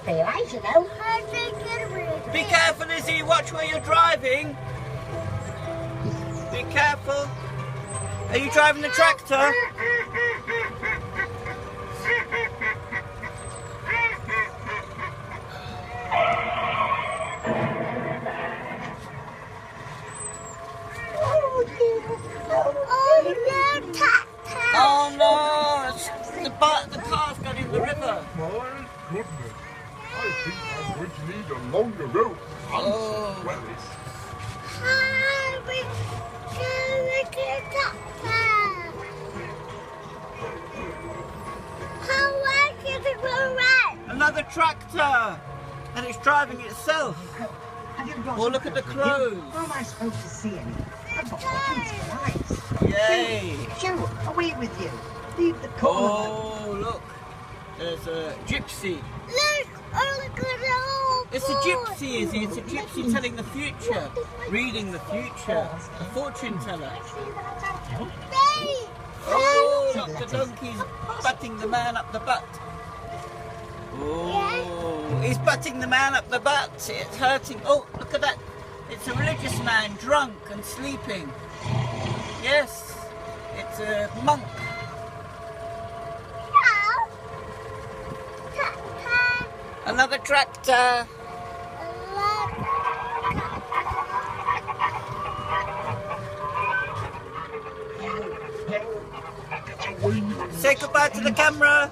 be right, you know. Be careful, Izzy. Watch where you're driving. Be careful. Are you driving the tractor? Oh no! The car's got in the river. My goodness. I think I'm going to need a longer rope. Oh. Well, it's... Another tractor! And it's driving itself. Oh, look at the crows. How am I supposed to see anything? I've got my eyes. Yay! Joe, away with you. Leave the car. Oh, look. There's a gypsy. Look at the whole It's a gypsy, Izzy. It's a gypsy telling the future. Reading the future. A fortune teller. Oh, look, the donkey's butting the man up the butt. Oh, he's butting the man up the butt. It's hurting. Oh, look at that. It's a religious man, drunk and sleeping. Yes, it's a monk. Another tractor. Say goodbye to the camera.